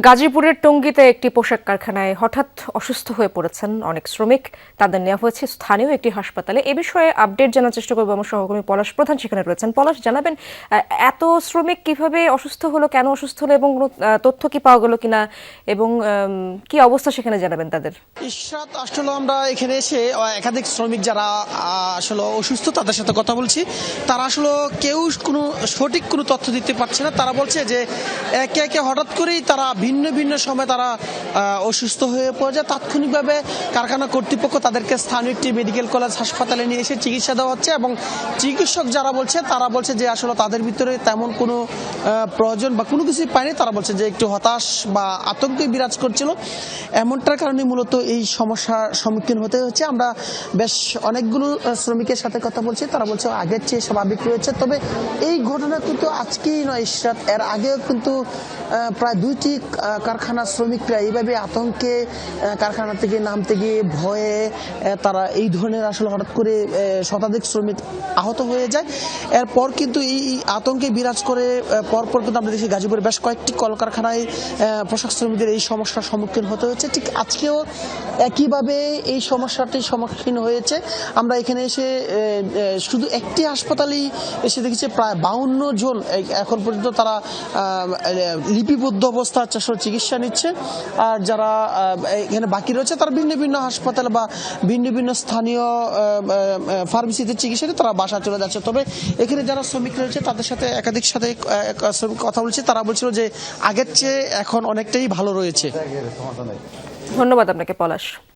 গাজীপুরের টঙ্গীতে একটি পোশাক কারখানায় হঠাৎ অসুস্থ হয়ে পড়েছেন অনেক শ্রমিক। তাদের নেওয়া হয়েছে স্থানীয় একটি হাসপাতালে। এ বিষয়ে আপডেট জানার চেষ্টা করবো। আমার সহকর্মী পলাশ প্রধান সেখানে রয়েছেন। পলাশ, জানাবেন এত শ্রমিক কিভাবে অসুস্থ হলো, কেন অসুস্থ হলো এবং তথ্য কি পাওয়া গেল কিনা এবং কি অবস্থা সেখানে জানাবেন তাদের। ইশরাত, আসলে আমরা এখানে এসে একাধিক শ্রমিক যারা আসলে অসুস্থ তাদের সাথে কথা বলছি। তারা আসলে কেউ কোনো সঠিক কোনো তথ্য দিতে পারছে না। তারা বলছে যে একে একে হঠাৎ করেই তারা ভিন্ন ভিন্ন সময় তারা অসুস্থ হয়ে পড়ে যায়। তাৎক্ষণিকভাবে কারখানা কর্তৃপক্ষ তাদেরকে স্থানীয় একটি মেডিকেল কলেজ হাসপাতালে নিয়ে এসে চিকিৎসা দেওয়া হচ্ছে এবং চিকিৎসক যারা বলছে তারা বলছে যে আসলে তাদের ভিতরে তেমন কোনো প্রয়োজন বা কোনো কিছুই পায়নি। তারা বলছে যে একটু হতাশ বা আতঙ্কে বিরাজ করছিল। এমনটার কারণে মূলত এই সমস্যার সম্মুখীন হতে হচ্ছে। আমরা বেশ অনেকগুলো শ্রমিকের সাথে কথা বলছি। তারা বলছে আগের চেয়ে স্বাভাবিক রয়েছে। তবে এই ঘটনা কিন্তু আজকেই নয় ইশরাত, এর আগেও কিন্তু প্রায় 2টি কারখানা শ্রমিকরা এইভাবে আতঙ্কে কারখানা থেকে নামতে গিয়ে ভয়ে তারা এই ধরনের আসলে হঠাৎ করে শতাধিক শ্রমিক আহত হয়ে যায়। এরপর কিন্তু এই আতঙ্কে বিরাজ করে পরপর কিন্তু আমরা দেখি গাজীপুরে বেশ কয়েকটি কলকারখানায় পোশাক শ্রমিকদের এই সমস্যার সম্মুখীন হতে হচ্ছে। ঠিক আজকেও একইভাবে এই সমস্যাটির সম্মুখীন হয়েছে। আমরা এখানে এসে শুধু একটি হাসপাতালেই এসে দেখেছি প্রায় 52 জন এখন পর্যন্ত তারা লিপিবদ্ধ অবস্থা আসলে চিকিৎসা নিচ্ছে। আর যারা এখানে বাকি রয়েছে তারা ভিন্ন ভিন্ন হাসপাতাল বা ভিন্ন ভিন্ন স্থানীয় ফার্মেসিতে চিকিৎসা নিয়ে তারা বাসা চলে যাচ্ছে। তবে এখানে যারা শ্রমিক রয়েছে তাদের সাথে একাধিক সাথে শ্রমিক কথা বলছে। তারা বলছিল যে আগের চেয়ে এখন অনেকটাই ভালো রয়েছে। ধন্যবাদ আপনাকে পলাশ।